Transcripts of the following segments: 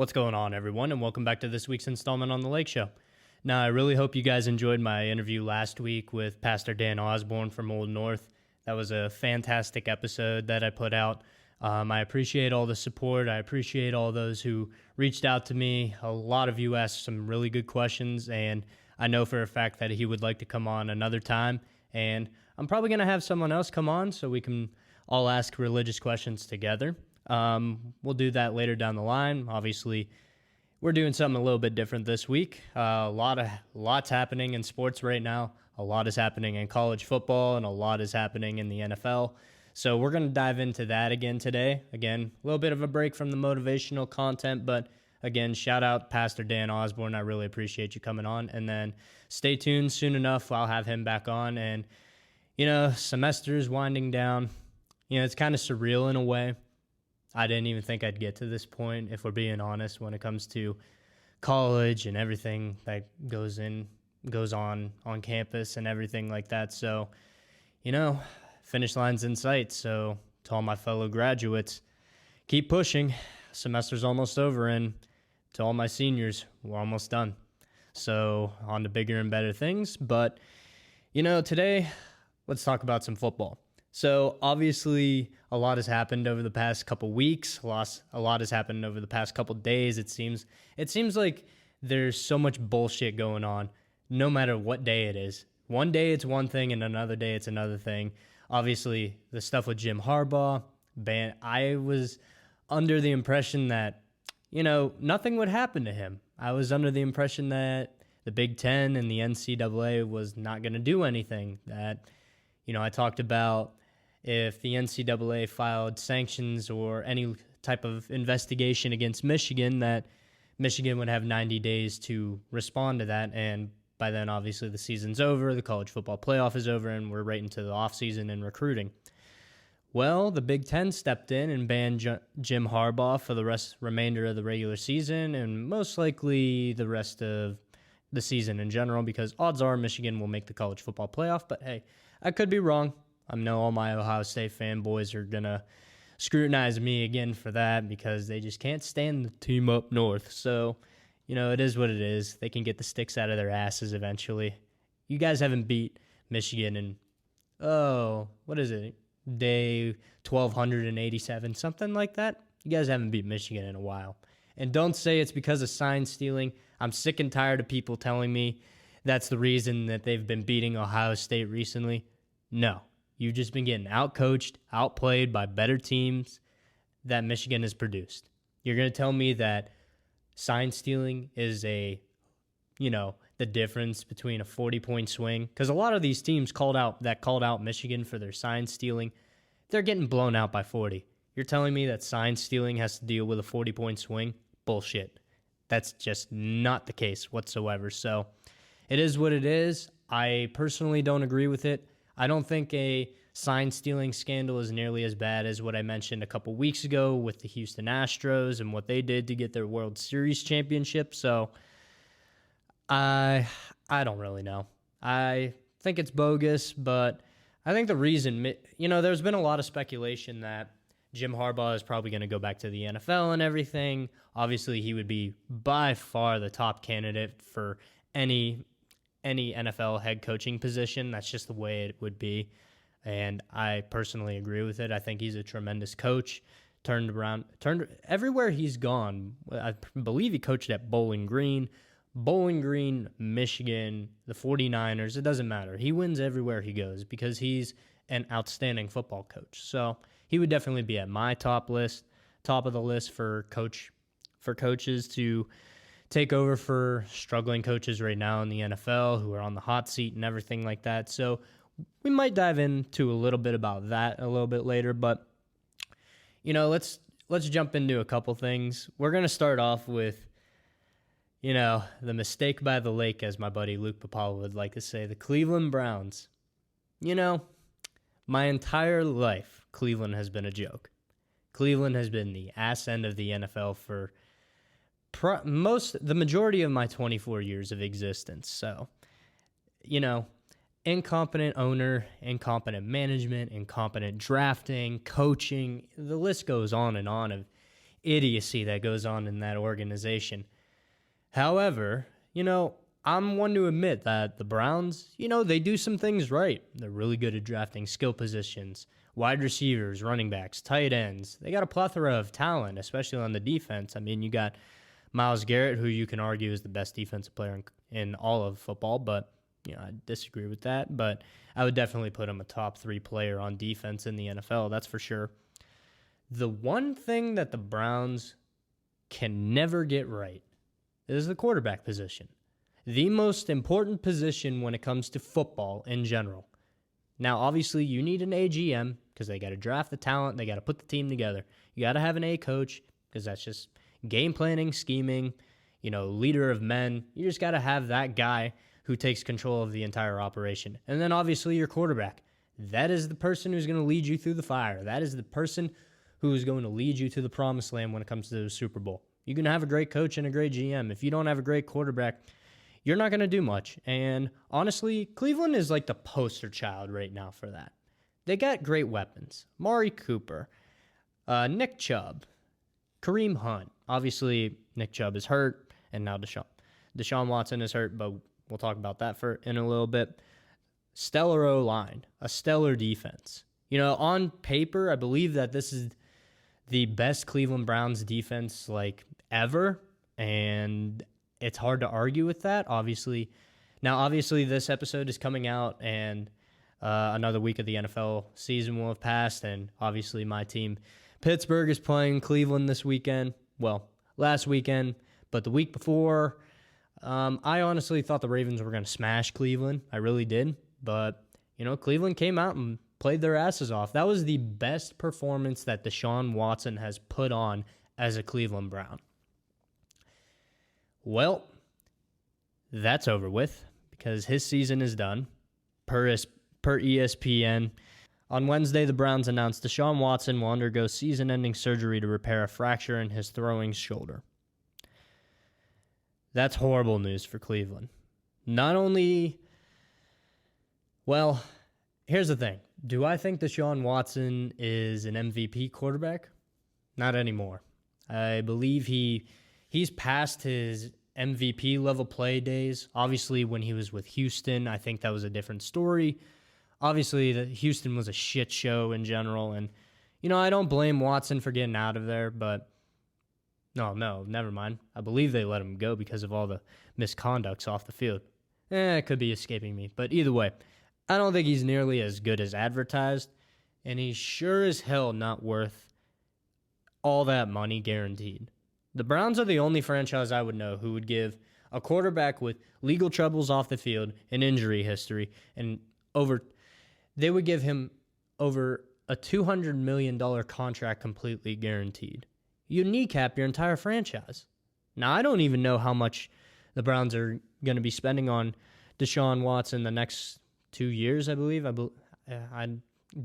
What's going on, everyone, and welcome back to this week's installment on The Lake Show. Now, I really hope you guys enjoyed my interview last week with Pastor Dan Osborne from Old North. That was a fantastic episode that I put out. I appreciate all the support. I appreciate all those who reached out to me. A lot of you asked some really good questions, and I know for a fact that he would like to come on another time. And I'm probably going to have someone else come on so we can all ask religious questions together. We'll do that later down the line. Obviously, we're doing something a little bit different this week. Lots happening in sports right now. A lot is happening in college football, and a lot is happening in the NFL. So we're going to dive into that again today. Again, a little bit of a break from the motivational content, but again, shout out Pastor Dan Osborne. I really appreciate you coming on. And then stay tuned. Soon enough, I'll have him back on. And, semester's winding down. It's kind of surreal in a way. I didn't even think I'd get to this point, if we're being honest, when it comes to college and everything that goes on campus and everything like that. So, finish line's in sight. So to all my fellow graduates, keep pushing. Semester's almost over, and to all my seniors, we're almost done. So on to bigger and better things. But, today, let's talk about some football. So obviously a lot has happened over the past couple weeks. A lot has happened over the past couple days. It seems like there's so much bullshit going on no matter what day it is. One day it's one thing and another day it's another thing. Obviously the stuff with Jim Harbaugh, I was under the impression that, nothing would happen to him. I was under the impression that the Big Ten and the NCAA was not going to do anything. That, I talked about if the NCAA filed sanctions or any type of investigation against Michigan, that Michigan would have 90 days to respond to that. And by then, obviously, the season's over, the college football playoff is over, and we're right into the offseason and recruiting. Well, the Big Ten stepped in and banned Jim Harbaugh for the remainder of the regular season and most likely the rest of the season in general, because odds are Michigan will make the college football playoff. But hey, I could be wrong. I know all my Ohio State fanboys are going to scrutinize me again for that because they just can't stand the team up north. So, it is what it is. They can get the sticks out of their asses eventually. You guys haven't beat Michigan in, what is it, day 1287, something like that? You guys haven't beat Michigan in a while. And don't say it's because of sign stealing. I'm sick and tired of people telling me that's the reason that they've been beating Ohio State recently. No. You've just been getting outcoached, outplayed by better teams that Michigan has produced. You're going to tell me that sign stealing is the difference between a 40-point swing? Because a lot of these teams called out Michigan for their sign stealing, they're getting blown out by 40. You're telling me that sign stealing has to deal with a 40-point swing? Bullshit. That's just not the case whatsoever. So it is what it is. I personally don't agree with it. I don't think a sign-stealing scandal is nearly as bad as what I mentioned a couple weeks ago with the Houston Astros and what they did to get their World Series championship. So I don't really know. I think it's bogus, but I think the reason, there's been a lot of speculation that Jim Harbaugh is probably going to go back to the NFL and everything. Obviously, he would be by far the top candidate for any NFL head coaching position. That's just the way it would be. And I personally agree with it. I think he's a tremendous coach. Turned everywhere he's gone. I believe he coached at Bowling Green, Michigan, the 49ers. It doesn't matter. He wins everywhere he goes because he's an outstanding football coach. So he would definitely be at my top of the list for coaches to take over for struggling coaches right now in the NFL who are on the hot seat and everything like that. So we might dive into a little bit about that a little bit later, but let's jump into a couple things. We're going to start off with the mistake by the lake, as my buddy Luke Papala would like to say, the Cleveland Browns. My entire life, Cleveland has been a joke. Cleveland has been the ass end of the NFL for the majority of my 24 years of existence. So, incompetent owner, incompetent management, incompetent drafting, coaching, the list goes on and on of idiocy that goes on in that organization. However, I'm one to admit that the Browns, they do some things right. They're really good at drafting skill positions, wide receivers, running backs, tight ends. They got a plethora of talent, especially on the defense. I mean, you got Myles Garrett, who you can argue is the best defensive player in all of football, but I disagree with that. But I would definitely put him a top 3 player on defense in the NFL, that's for sure. The one thing that the Browns can never get right is the quarterback position. The most important position when it comes to football in general. Now, obviously, you need an AGM because they got to draft the talent. They got to put the team together. You got to have an A coach because that's just game planning, scheming, leader of men. You just got to have that guy who takes control of the entire operation. And then, obviously, your quarterback. That is the person who's going to lead you through the fire. That is the person who is going to lead you to the promised land when it comes to the Super Bowl. You're going to have a great coach and a great GM. If you don't have a great quarterback, you're not going to do much. And honestly, Cleveland is like the poster child right now for that. They got great weapons. Amari Cooper, Nick Chubb, Kareem Hunt. Obviously, Nick Chubb is hurt, and now DeShaun Watson is hurt, but we'll talk about that in a little bit. Stellar O-line, a stellar defense. On paper, I believe that this is the best Cleveland Browns defense ever, and it's hard to argue with that, obviously. Now, obviously, this episode is coming out, and another week of the NFL season will have passed, and obviously my team, Pittsburgh, is playing Cleveland this weekend. Well, last weekend, but the week before, I honestly thought the Ravens were going to smash Cleveland. I really did, but, Cleveland came out and played their asses off. That was the best performance that DeShaun Watson has put on as a Cleveland Brown. Well, that's over with because his season is done. Per ESPN, on Wednesday, the Browns announced DeShaun Watson will undergo season-ending surgery to repair a fracture in his throwing shoulder. That's horrible news for Cleveland. Not only, well, here's the thing. Do I think DeShaun Watson is an MVP quarterback? Not anymore. I believe he's past his MVP level play days. Obviously, when he was with Houston, I think that was a different story. Obviously, Houston was a shit show in general, and I don't blame Watson for getting out of there, but no, never mind. I believe they let him go because of all the misconducts off the field. It could be escaping me, but either way, I don't think he's nearly as good as advertised, and he's sure as hell not worth all that money guaranteed. The Browns are the only franchise I would know who would give a quarterback with legal troubles off the field, an injury history, and they would give him over a $200 million contract completely guaranteed. You kneecap your entire franchise. Now, I don't even know how much the Browns are going to be spending on DeShaun Watson the next 2 years, I believe. I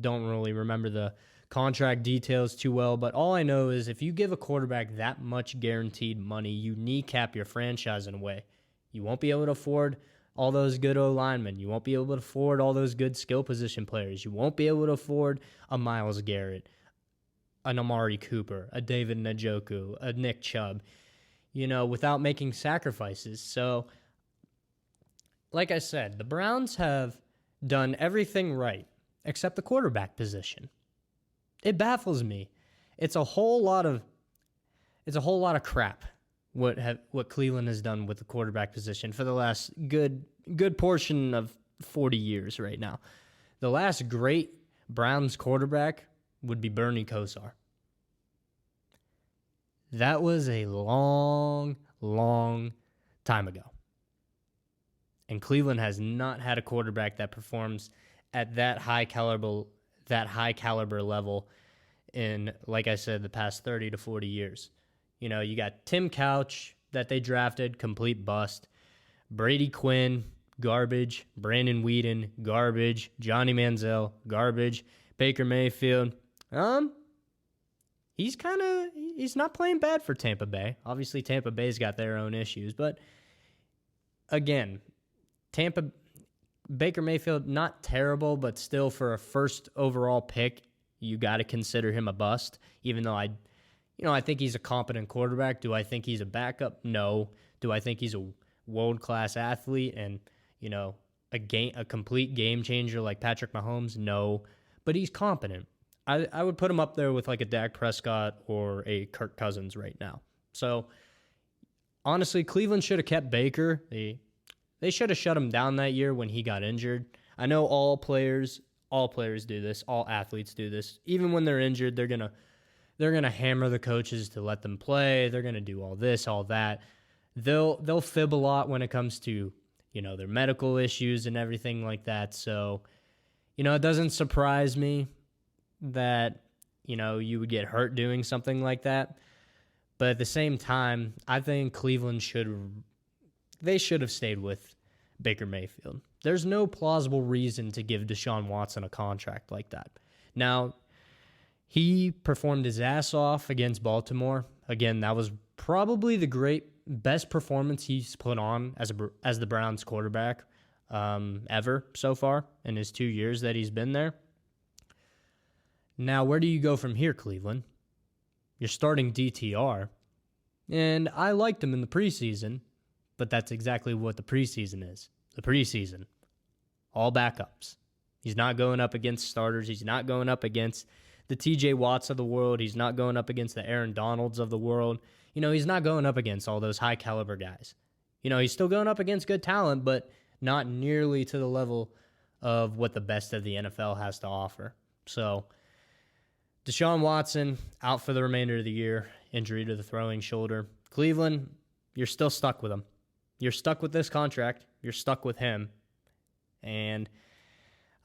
don't really remember the contract details too well, but all I know is if you give a quarterback that much guaranteed money, you kneecap your franchise in a way. You won't be able to afford all those good O-linemen. You won't be able to afford all those good skill position players. You won't be able to afford a Myles Garrett, an Amari Cooper, a David Njoku, a Nick Chubb, without making sacrifices. So, like I said, the Browns have done everything right except the quarterback position. It baffles me. It's a whole lot of crap what Cleveland has done with the quarterback position for the last good portion of 40 years right now. The last great Browns quarterback would be Bernie Kosar. That was a long, long time ago. And Cleveland has not had a quarterback that performs at that high caliber level in, like I said, the past 30 to 40 years. You got Tim Couch that they drafted, complete bust. Brady Quinn, garbage. Brandon Weeden, garbage. Johnny Manziel, garbage. Baker Mayfield, he's not playing bad for Tampa Bay. Obviously, Tampa Bay's got their own issues, but again, Baker Mayfield, not terrible, but still for a first overall pick, you got to consider him a bust, even though I think he's a competent quarterback. Do I think he's a backup? No. Do I think he's a world-class athlete and, a complete game changer like Patrick Mahomes? No. But he's competent. I would put him up there with like a Dak Prescott or a Kirk Cousins right now. So, honestly, Cleveland should have kept Baker. They should have shut him down that year when he got injured. I know all players do this. All athletes do this. Even when they're injured, they're gonna hammer the coaches to let them play. They're gonna do all this, all that. They'll fib a lot when it comes to their medical issues and everything like that. So, it doesn't surprise me that you would get hurt doing something like that. But at the same time, I think Cleveland should have stayed with Baker Mayfield. There's no plausible reason to give DeShaun Watson a contract like that. Now, he performed his ass off against Baltimore. Again, that was probably the best performance he's put on as the Browns quarterback ever so far in his 2 years that he's been there. Now, where do you go from here, Cleveland? You're starting DTR, and I liked him in the preseason, but that's exactly what the preseason is. The preseason. All backups. He's not going up against starters. He's not going up against the TJ Watts of the world. He's not going up against the Aaron Donalds of the world. He's not going up against all those high caliber guys. He's still going up against good talent, but not nearly to the level of what the best of the NFL has to offer. So, DeShaun Watson out for the remainder of the year, injury to the throwing shoulder. Cleveland, you're still stuck with him. You're stuck with this contract. You're stuck with him. And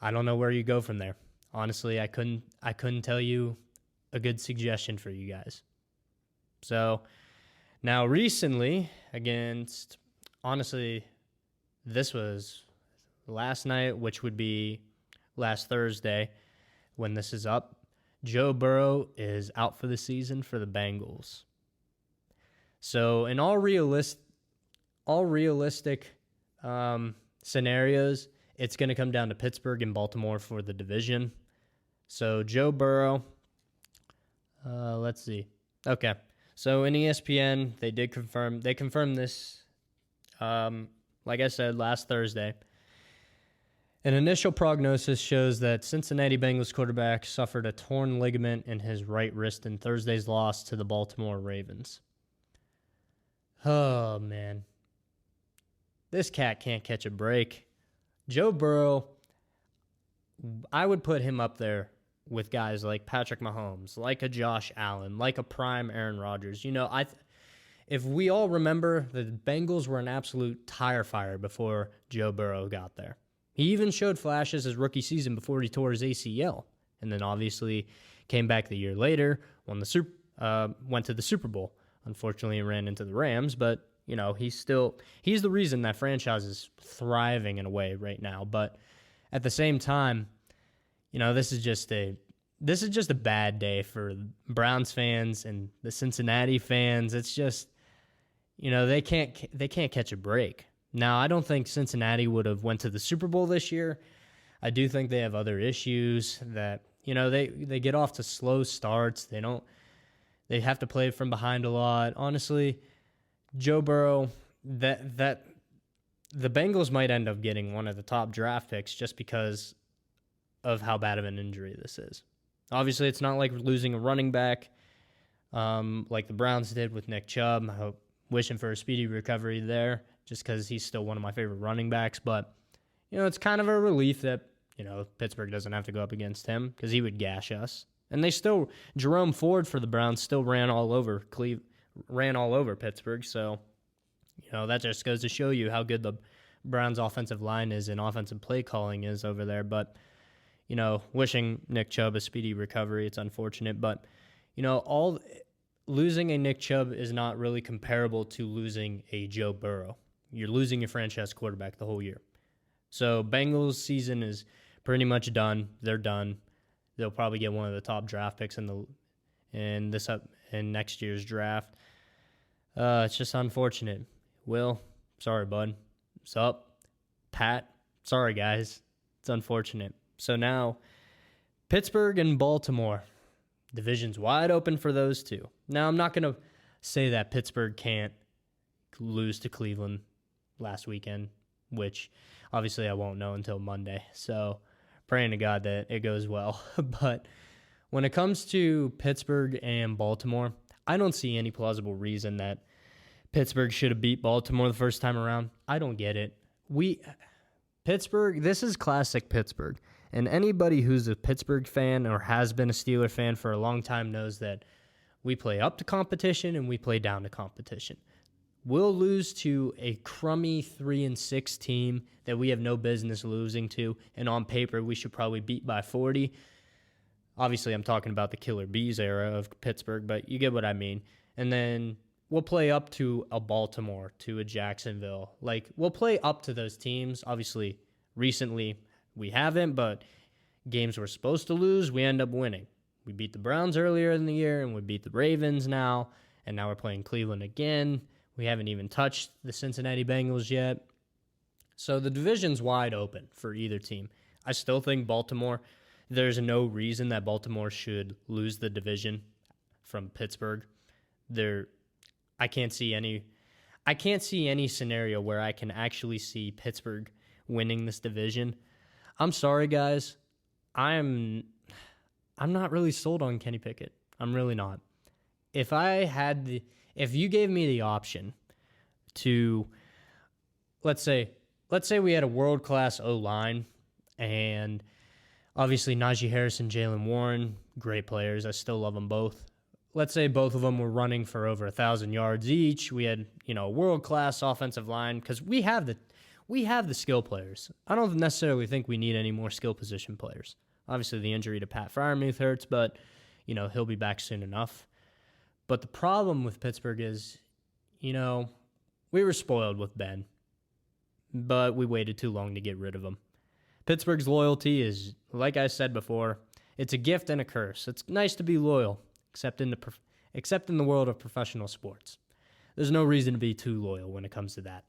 I don't know where you go from there. Honestly, I couldn't tell you a good suggestion for you guys. So, now recently, this was last night, which would be last Thursday when this is up. Joe Burrow is out for the season for the Bengals. So in all realistic scenarios, it's going to come down to Pittsburgh and Baltimore for the division. So Joe Burrow, let's see. Okay, so in ESPN, they confirmed this, like I said, last Thursday. An initial prognosis shows that Cincinnati Bengals quarterback suffered a torn ligament in his right wrist in Thursday's loss to the Baltimore Ravens. Oh, man. This cat can't catch a break. Joe Burrow, I would put him up there with guys like Patrick Mahomes, like a Josh Allen, like a prime Aaron Rodgers. If we all remember, the Bengals were an absolute tire fire before Joe Burrow got there. He even showed flashes his rookie season before he tore his ACL, and then obviously came back the year later, went to the Super Bowl. Unfortunately, he ran into the Rams, but he's the reason that franchise is thriving in a way right now. But at the same time, this is just a bad day for Browns fans and the Cincinnati fans. It's just they can't catch a break. Now, I don't think Cincinnati would have went to the Super Bowl this year. I do think they have other issues that, they get off to slow starts. They have to play from behind a lot. Honestly, Joe Burrow, that the Bengals might end up getting one of the top draft picks just because of how bad of an injury this is. Obviously, it's not like losing a running back like the Browns did with Nick Chubb. Wishing for a speedy recovery there, just because he's still one of my favorite running backs. But, it's kind of a relief that, Pittsburgh doesn't have to go up against him because he would gash us. And Jerome Ford for the Browns still ran all over Pittsburgh. So, that just goes to show you how good the Browns' offensive line is and offensive play calling is over there. But, wishing Nick Chubb a speedy recovery. It's unfortunate. But, losing a Nick Chubb is not really comparable to losing a Joe Burrow. You're losing your franchise quarterback the whole year. So Bengals season is pretty much done. They're done. They'll probably get one of the top draft picks in next year's draft. It's just unfortunate. Will, sorry, bud. What's up? Pat, sorry, guys. It's unfortunate. So now, Pittsburgh and Baltimore. Division's wide open for those two. Now, I'm not going to say that Pittsburgh can't lose to Cleveland last weekend, which obviously I won't know until Monday. So praying to God that it goes well. But when it comes to Pittsburgh and Baltimore, I don't see any plausible reason that Pittsburgh should have beat Baltimore the first time around. I don't get it. Pittsburgh, this is classic Pittsburgh. And anybody who's a Pittsburgh fan or has been a Steeler fan for a long time knows that we play up to competition and we play down to competition. We'll lose to a crummy 3-6 team that we have no business losing to, and on paper we should probably beat by 40. Obviously, I'm talking about the Killer Bees era of Pittsburgh, but you get what I mean. And then we'll play up to a Baltimore, to a Jacksonville. Like, we'll play up to those teams. Obviously, recently we haven't, but games we're supposed to lose, we end up winning. We beat the Browns earlier in the year, and we beat the Ravens now, and now we're playing Cleveland again. We haven't even touched the Cincinnati Bengals yet. So the division's wide open for either team. I still think Baltimore, there's no reason that Baltimore should lose the division from Pittsburgh. I can't see any scenario where I can actually see Pittsburgh winning this division. I'm sorry, guys. I'm not really sold on Kenny Pickett. I'm really not. If you gave me the option to, let's say we had a world-class O-line, and obviously Najee Harris and Jalen Warren, great players. I still love them both. Let's say both of them were running for over 1,000 yards each. We had, a world-class offensive line because we have the skill players. I don't necessarily think we need any more skill position players. Obviously, the injury to Pat Freiermuth hurts, but, he'll be back soon enough. But the problem with Pittsburgh is, we were spoiled with Ben, but we waited too long to get rid of him. Pittsburgh's loyalty is, like I said before, it's a gift and a curse. It's nice to be loyal, except in the world of professional sports. There's no reason to be too loyal when it comes to that,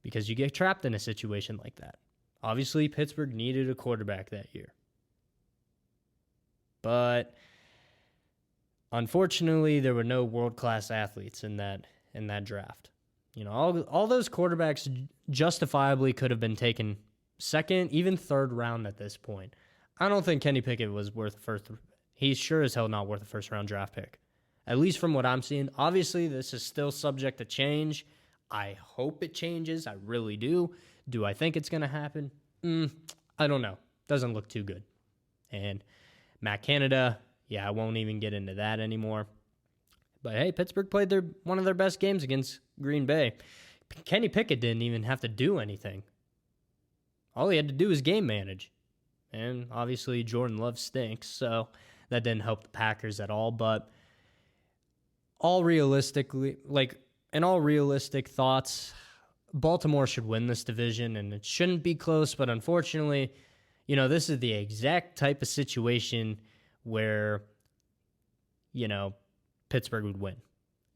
because you get trapped in a situation like that. Obviously, Pittsburgh needed a quarterback that year. But unfortunately, there were no world-class athletes in that draft. All those quarterbacks justifiably could have been taken second, even third round at this point. I don't think Kenny Pickett was worth first. He's sure as hell not worth a first-round draft pick, at least from what I'm seeing. Obviously, this is still subject to change. I hope it changes. I really do. Do I think it's going to happen? I don't know. Doesn't look too good. And Matt Canada, I won't even get into that anymore. But hey, Pittsburgh played one of their best games against Green Bay. Kenny Pickett didn't even have to do anything. All he had to do was game manage. And obviously Jordan Love stinks, so that didn't help the Packers at all. But in all realistic thoughts, Baltimore should win this division, and it shouldn't be close. But unfortunately, this is the exact type of situation where, Pittsburgh would win.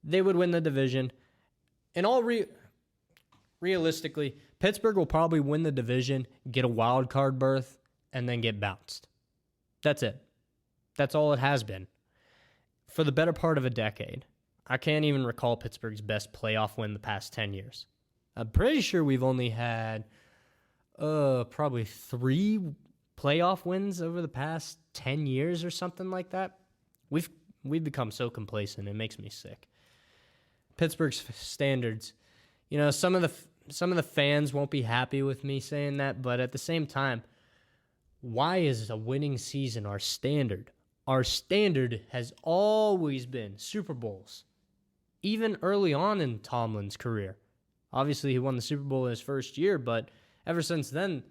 They would win the division. And realistically, Pittsburgh will probably win the division, get a wild card berth, and then get bounced. That's it. That's all it has been. For the better part of a decade, I can't even recall Pittsburgh's best playoff win the past 10 years. I'm pretty sure we've only had probably 3 playoff wins over the past 10 years or something like that. We've become so complacent, it makes me sick. Pittsburgh's standards, some of the fans won't be happy with me saying that, but at the same time, why is a winning season our standard? Our standard has always been Super Bowls, even early on in Tomlin's career. Obviously, he won the Super Bowl in his first year, but ever since then,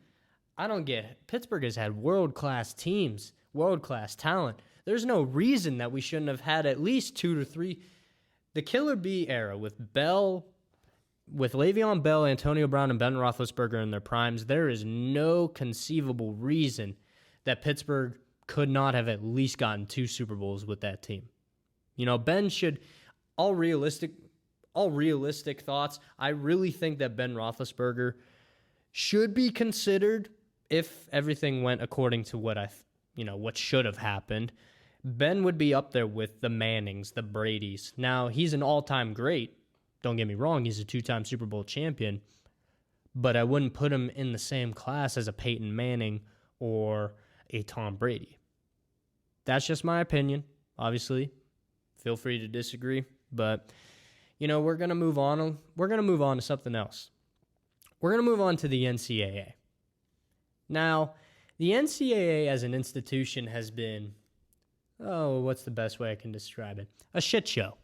I don't get it. Pittsburgh has had world-class teams, world-class talent. There's no reason that we shouldn't have had at least 2 to 3. The Killer Bee era with Le'Veon Bell, Antonio Brown, and Ben Roethlisberger in their primes, there is no conceivable reason that Pittsburgh could not have at least gotten 2 Super Bowls with that team. Ben should, all realistic thoughts, I really think that Ben Roethlisberger should be considered if everything went according to what should have happened. Ben would be up there with the Mannings, the Bradys. Now, he's an all-time great. Don't get me wrong, he's a 2-time Super Bowl champion. But I wouldn't put him in the same class as a Peyton Manning or a Tom Brady. That's just my opinion, obviously. Feel free to disagree. But, we're going to move on. We're going to move on to something else. We're going to move on to the NCAA. Now, the NCAA as an institution has been, what's the best way I can describe it? A shit show.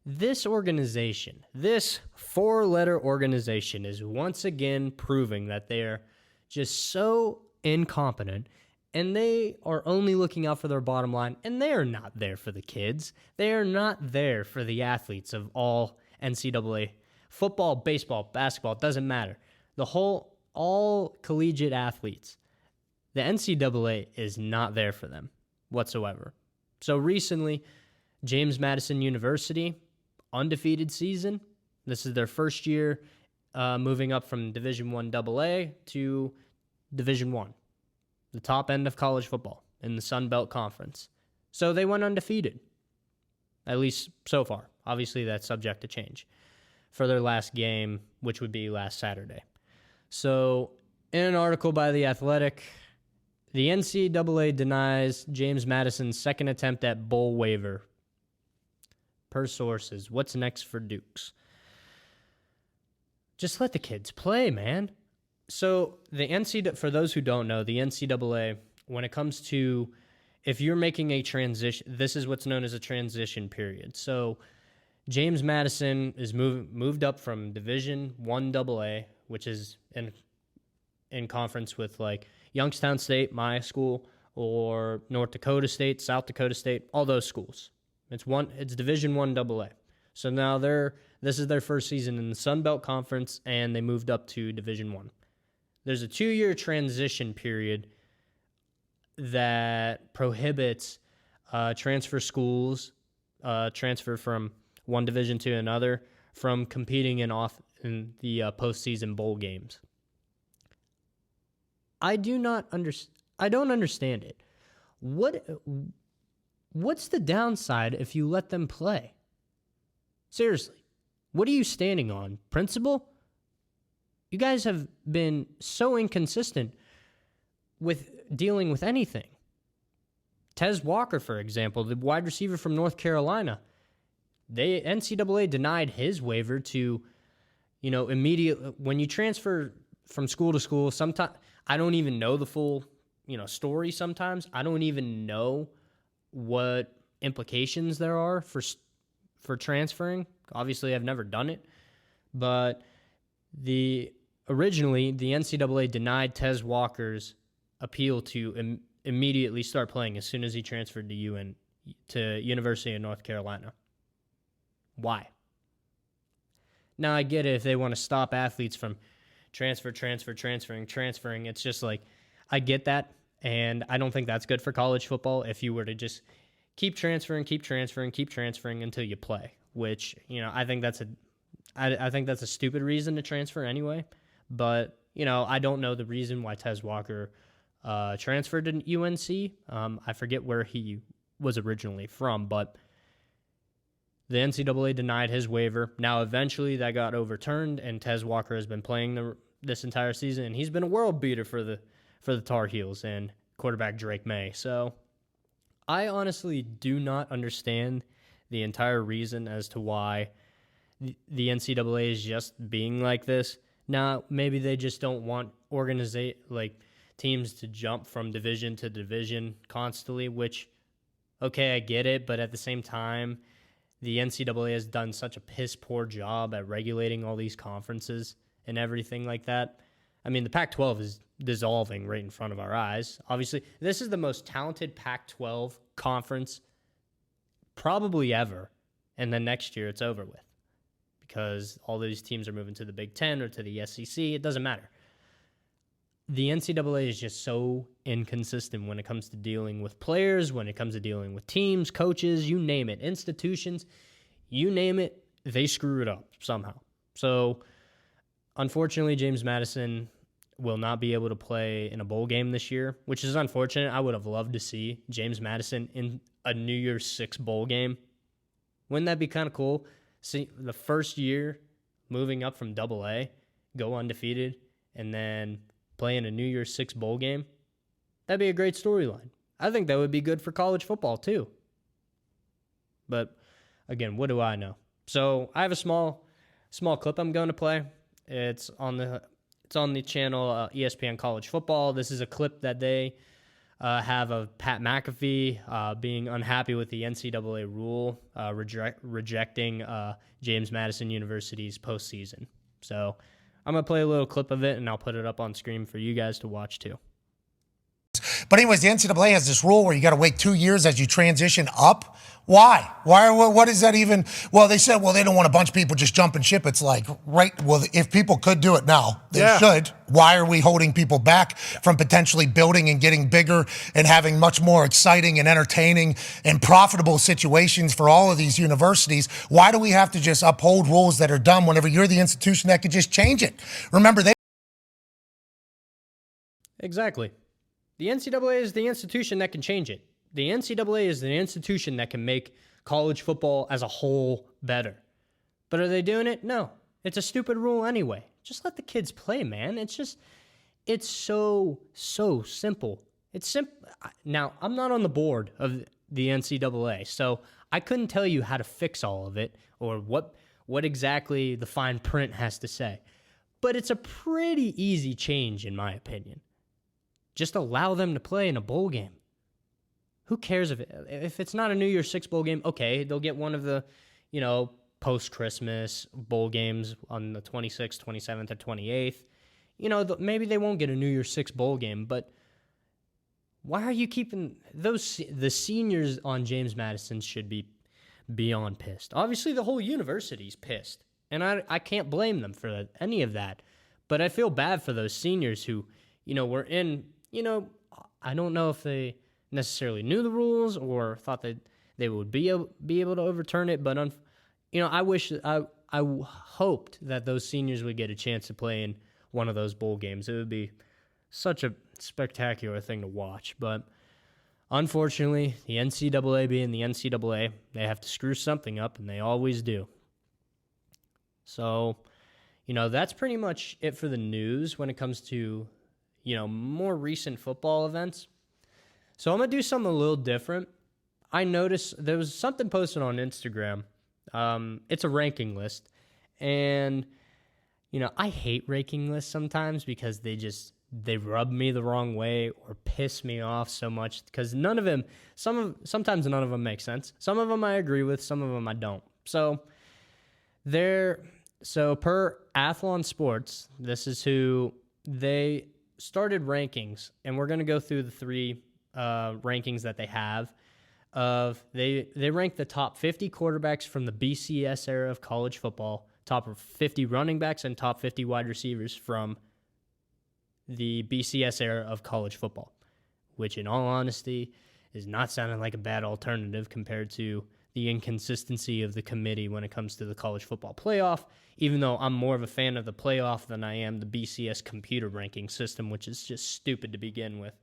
This organization, this 4-letter organization, is once again proving that they are just so incompetent, and they are only looking out for their bottom line, and they are not there for the kids. They are not there for the athletes of all NCAA football, baseball, basketball, it doesn't matter. All collegiate athletes. The NCAA is not there for them whatsoever. So recently, James Madison University, undefeated season. This is their first year moving up from Division I AA to Division I, the top end of college football in the Sun Belt Conference. So they went undefeated, at least so far. Obviously, that's subject to change for their last game, which would be last Saturday. So in an article by The Athletic, the NCAA denies James Madison's second attempt at bowl waiver. Per sources, what's next for Dukes? Just let the kids play, man. So for those who don't know, the NCAA, when it comes to if you're making a transition, this is what's known as a transition period. So James Madison is moved up from Division I AA, which is in conference with like Youngstown State, my school, or North Dakota State, South Dakota State, all those schools. It's Division I AA. So now this is their first season in the Sun Belt Conference, and they moved up to Division I. There's a 2-year transition period that prohibits transfer schools, transfer from one division to another, from competing in the postseason bowl games. I don't understand it. What's the downside if you let them play? Seriously, what are you standing on? Principle? You guys have been so inconsistent with dealing with anything. Tez Walker, for example, the wide receiver from North Carolina, NCAA denied his waiver to, immediately when you transfer from school to school. Sometimes I don't even know the full, story. Sometimes I don't even know what implications there are for transferring. Obviously, I've never done it, but originally the NCAA denied Tez Walker's appeal to immediately start playing as soon as he transferred to University of North Carolina. Why? Now I get it if they want to stop athletes from transferring. It's just like, I get that, and I don't think that's good for college football if you were to just keep transferring until you play, which, I think that's a stupid reason to transfer anyway. But, I don't know the reason why Tez Walker transferred to UNC. I forget where he was originally from, but the NCAA denied his waiver. Now, eventually, that got overturned, and Tez Walker has been playing this entire season, and he's been a world beater for the Tar Heels and quarterback Drake May. So, I honestly do not understand the entire reason as to why the NCAA is just being like this. Now, maybe they just don't want teams to jump from division to division constantly, which, okay, I get it, but at the same time, the NCAA has done such a piss-poor job at regulating all these conferences and everything like that. I mean, the Pac-12 is dissolving right in front of our eyes. Obviously, this is the most talented Pac-12 conference probably ever, and then next year it's over with because all these teams are moving to the Big Ten or to the SEC. It doesn't matter. The NCAA is just so inconsistent when it comes to dealing with players, when it comes to dealing with teams, coaches, you name it, institutions, you name it, they screw it up somehow. So, unfortunately, James Madison will not be able to play in a bowl game this year, which is unfortunate. I would have loved to see James Madison in a New Year's Six bowl game. Wouldn't that be kind of cool? See, the first year moving up from AA, go undefeated, and then play in a New Year's Six bowl game. That'd be a great storyline. I think that would be good for college football too. But again, what do I know? So I have a small clip I'm going to play. It's on the channel ESPN College Football. This is a clip that they have of Pat McAfee being unhappy with the NCAA rule, rejecting James Madison University's postseason. So I'm going to play a little clip of it, and I'll put it up on screen for you guys to watch too. But anyways, the NCAA has this rule where you got to wait 2 years as you transition up. Why? What is that even? Well, they said, they don't want a bunch of people just jumping ship. It's like, right, well, if people could do it now, they should. Why are we holding people back from potentially building and getting bigger and having much more exciting and entertaining and profitable situations for all of these universities? Why do we have to just uphold rules that are dumb whenever you're the institution that could just change it? Remember, Exactly. The NCAA is the institution that can change it. The NCAA is the institution that can make college football as a whole better. But are they doing it? No. It's a stupid rule anyway. Just let the kids play, man. It's so simple. It's simple. Now, I'm not on the board of the NCAA, so I couldn't tell you how to fix all of it or what exactly the fine print has to say. But it's a pretty easy change, in my opinion. Just allow them to play in a bowl game. Who cares if it's not a New Year's Six bowl game? Okay, they'll get one of the, post-Christmas bowl games on the 26th, 27th, or 28th. Maybe they won't get a New Year's Six bowl game, but why are you keeping the seniors on James Madison should be beyond pissed. Obviously, the whole university's pissed, and I can't blame them for any of that, but I feel bad for those seniors who, were in, I don't know if they necessarily knew the rules or thought that they would be able to overturn it, but I hoped that those seniors would get a chance to play in one of those bowl games. It would be such a spectacular thing to watch, but unfortunately, the NCAA being the NCAA, they have to screw something up, and they always do. So, that's pretty much it for the news when it comes to, more recent football events. So I'm going to do something a little different. I noticed there was something posted on Instagram. It's a ranking list. And, I hate ranking lists sometimes because they rub me the wrong way or piss me off so much because sometimes none of them make sense. Some of them I agree with, some of them I don't. So per Athlon Sports, this is who they started rankings, and we're going to go through the three rankings that they have. They rank the top 50 quarterbacks from the BCS era of college football, top 50 running backs, and top 50 wide receivers from the BCS era of college football, which in all honesty is not sounding like a bad alternative compared to the inconsistency of the committee when it comes to the college football playoff, even though I'm more of a fan of the playoff than I am the BCS computer ranking system, which is just stupid to begin with.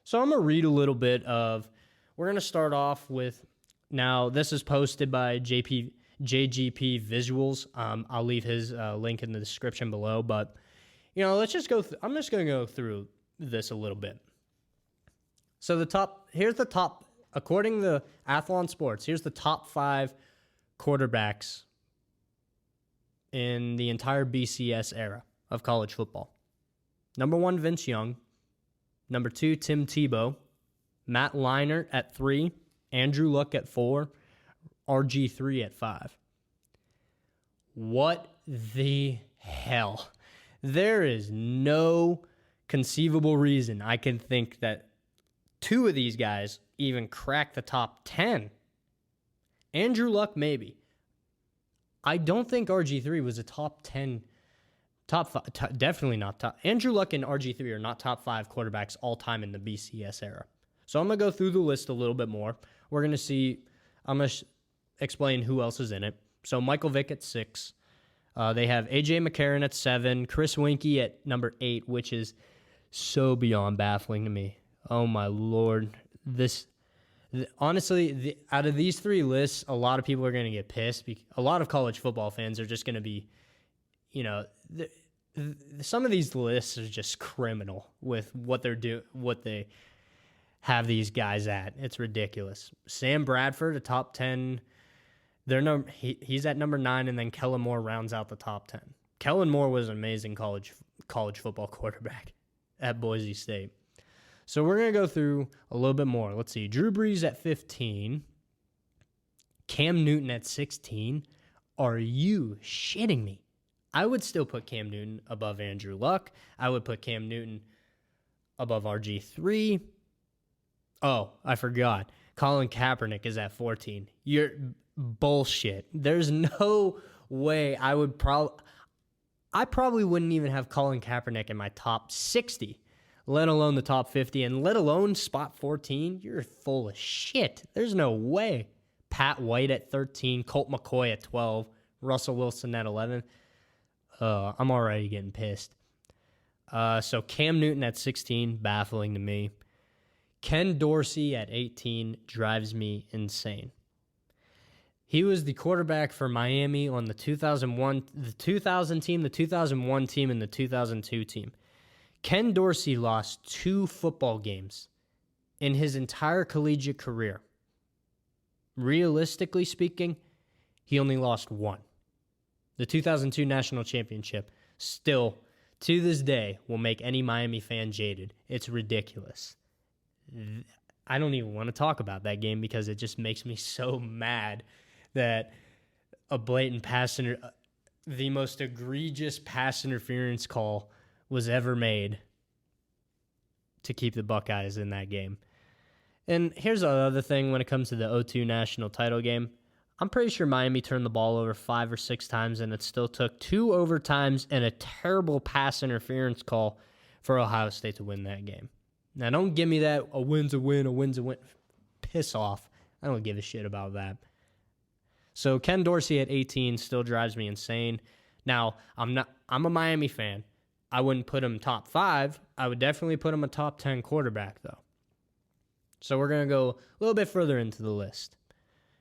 So I'm going to read a little bit we're going to start off with, now this is posted by JGP Visuals. I'll leave his link in the description below, but let's just go I'm just going to go through this a little bit. So here's the top, according to Athlon Sports, here's the top 5 quarterbacks in the entire BCS era of college football. Number 1, Vince Young. Number 2, Tim Tebow. Matt Leinart at 3. Andrew Luck at 4. RG3 at 5. What the hell? There is no conceivable reason I can think that 2 of these guys even crack the top 10. Andrew Luck, maybe. I don't think RG3 was a top 10, definitely not top. Andrew Luck and RG3 are not top 5 quarterbacks all time in the BCS era. So I'm going to go through the list a little bit more. I'm going to explain who else is in it. So Michael Vick at 6. They have A.J. McCarron at 7. Chris Winkie at number 8, which is so beyond baffling to me. Oh, my Lord. This Honestly, out of these three lists, a lot of people are going to get pissed. A lot of college football fans are just going to be, some of these lists are just criminal with what they have these guys at. It's ridiculous. Sam Bradford, a top 10. He's at number 9, and then Kellen Moore rounds out the top 10. Kellen Moore was an amazing college football quarterback at Boise State. So we're going to go through a little bit more. Let's see. Drew Brees at 15. Cam Newton at 16. Are you shitting me? I would still put Cam Newton above Andrew Luck. I would put Cam Newton above RG3. Oh, I forgot. Colin Kaepernick is at 14. You're bullshit. There's no way I probably wouldn't even have Colin Kaepernick in my top 60, let alone the top 50, and let alone spot 14. You're full of shit. There's no way. Pat White at 13, Colt McCoy at 12, Russell Wilson at 11. I'm already getting pissed. So Cam Newton at 16, baffling to me. Ken Dorsey at 18 drives me insane. He was the quarterback for Miami on the 2000 team, the 2001 team, and the 2002 team. Ken Dorsey lost 2 football games in his entire collegiate career. Realistically speaking, he only lost 1. The 2002 national championship still, to this day, will make any Miami fan jaded. It's ridiculous. I don't even want to talk about that game because it just makes me so mad that a blatant the most egregious pass interference call was ever made to keep the Buckeyes in that game. And here's the other thing when it comes to the 2002 national title game. I'm pretty sure Miami turned the ball over 5 or 6 times, and it still took 2 overtimes and a terrible pass interference call for Ohio State to win that game. Now, don't give me that a win's a win, a win's a win. Piss off. I don't give a shit about that. So Ken Dorsey at 18 still drives me insane. Now, I'm a Miami fan. I wouldn't put him top 5. I would definitely put him a top 10 quarterback, though. So we're going to go a little bit further into the list.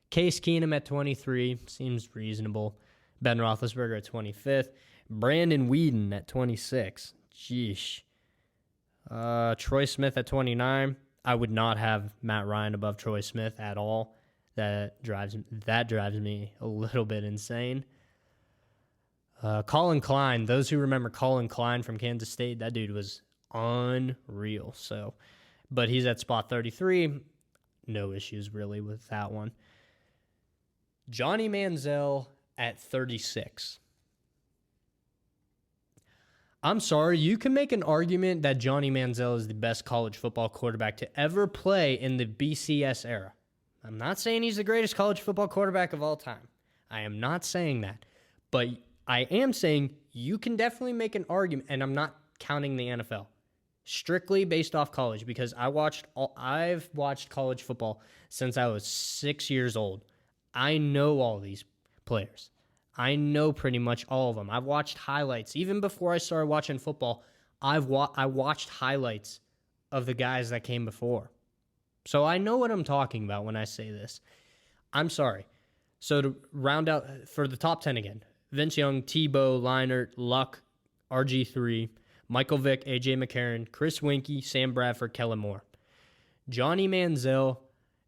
Case Keenum at 23 seems reasonable. Ben Roethlisberger at 25th. Brandon Weeden at 26. Jeesh. Troy Smith at 29. I would not have Matt Ryan above Troy Smith at all. That drives me a little bit insane. Colin Klein. Those who remember Colin Klein from Kansas State, that dude was unreal. But he's at spot 33. No issues really with that one. Johnny Manziel at 36. I'm sorry, you can make an argument that Johnny Manziel is the best college football quarterback to ever play in the BCS era. I'm not saying he's the greatest college football quarterback of all time. I am not saying that. But I am saying you can definitely make an argument, and I'm not counting the NFL. Strictly based off college, because I've watched college football since I was 6 years old. I know all these players. I know pretty much all of them. I've watched highlights. Even before I started watching football, I watched highlights of the guys that came before. So I know what I'm talking about when I say this. I'm sorry. So to round out for the top 10 again, Vince Young, Tebow, Leinart, Luck, RG3, Michael Vick, AJ McCarron, Chris Winkie, Sam Bradford, Kellen Moore. Johnny Manziel,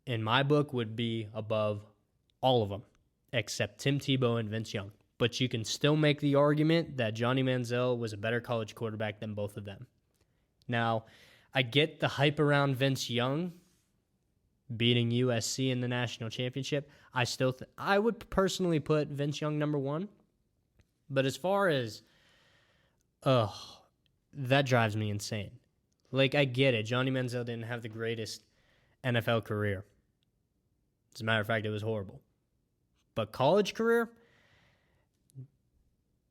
in my book, would be above all of them, except Tim Tebow and Vince Young. But you can still make the argument that Johnny Manziel was a better college quarterback than both of them. Now, I get the hype around Vince Young beating USC in the national championship. I would personally put Vince Young number 1. But as far as, that drives me insane. Like, I get it. Johnny Manziel didn't have the greatest NFL career. As a matter of fact, it was horrible. But college career,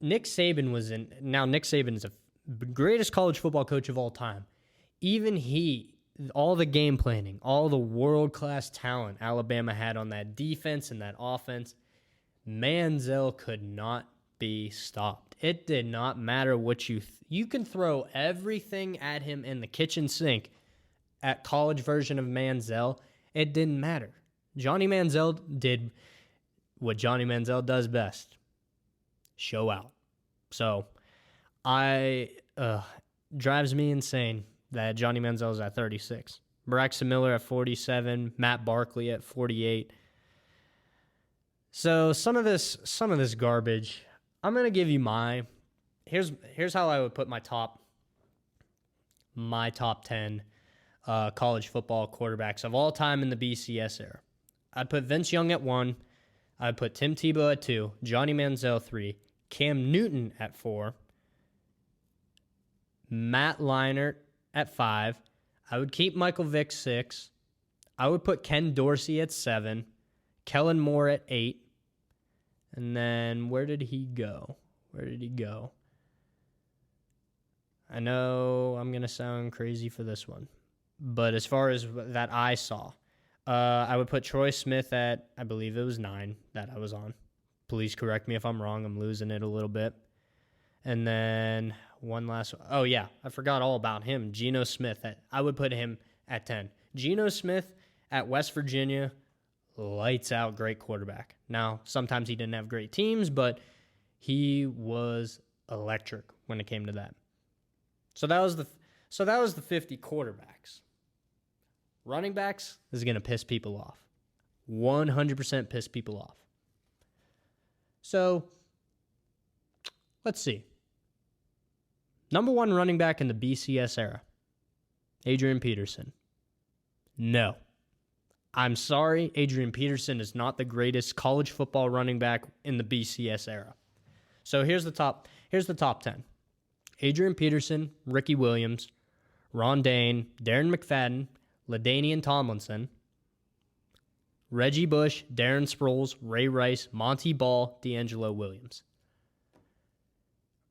Nick Saban Nick Saban is the greatest college football coach of all time. Even all the game planning, all the world-class talent Alabama had on that defense and that offense, Manziel could not be stopped. It did not matter what you can throw everything at him in the kitchen sink at college version of Manziel, It didn't matter. Johnny Manziel did what Johnny Manziel does best. Show out. So, drives me insane that Johnny Manziel is at 36. Braxton Miller at 47, Matt Barkley at 48. So some of this garbage, I'm gonna give you here's how I would put my top 10 college football quarterbacks of all time in the BCS era. I'd put Vince Young at 1. I'd put Tim Tebow at 2. Johnny Manziel 3. Cam Newton at 4. Matt Leinart at 5. I would keep Michael Vick 6. I would put Ken Dorsey at 7. Kellen Moore at 8. And then where did he go? I know I'm going to sound crazy for this one. But as far as that I saw, I would put Troy Smith at, I believe it was 9 that I was on. Please correct me if I'm wrong. I'm losing it a little bit. And then one last one. Oh, yeah, I forgot all about him. Geno Smith. I would put him at 10. Geno Smith at West Virginia, lights out, great quarterback. Now, sometimes he didn't have great teams, but he was electric when it came to that. So that was the 50 quarterbacks. Running backs is going to piss people off. 100% piss people off. So, let's see. Number 1 running back in the BCS era, Adrian Peterson. No. I'm sorry, Adrian Peterson is not the greatest college football running back in the BCS era. So here's the top 10. Adrian Peterson, Ricky Williams, Ron Dane, Darren McFadden, LaDainian Tomlinson, Reggie Bush, Darren Sproles, Ray Rice, Monty Ball, D'Angelo Williams.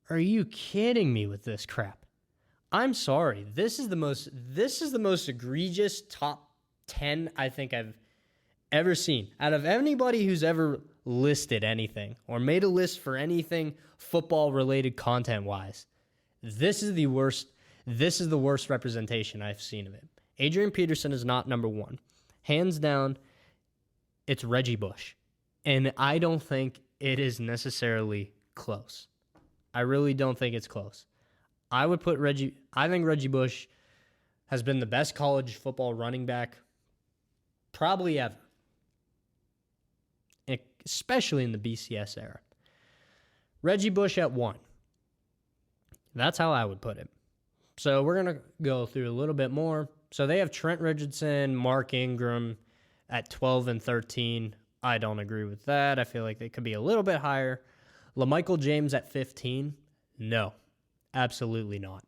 Are you kidding me with this crap? I'm sorry. This is the most egregious top 10 I think I've ever seen. Out of anybody who's ever listed anything or made a list for anything football related content wise, this is the worst representation I've seen of it. Adrian Peterson is not number 1. Hands down, it's Reggie Bush. And I don't think it is necessarily close. I really don't think it's close. I think Reggie Bush has been the best college football running back probably ever, especially in the BCS era. Reggie Bush at 1. That's how I would put it. So we're going to go through a little bit more. So they have Trent Richardson, Mark Ingram at 12 and 13. I don't agree with that. I feel like they could be a little bit higher. LaMichael James at 15. No, absolutely not.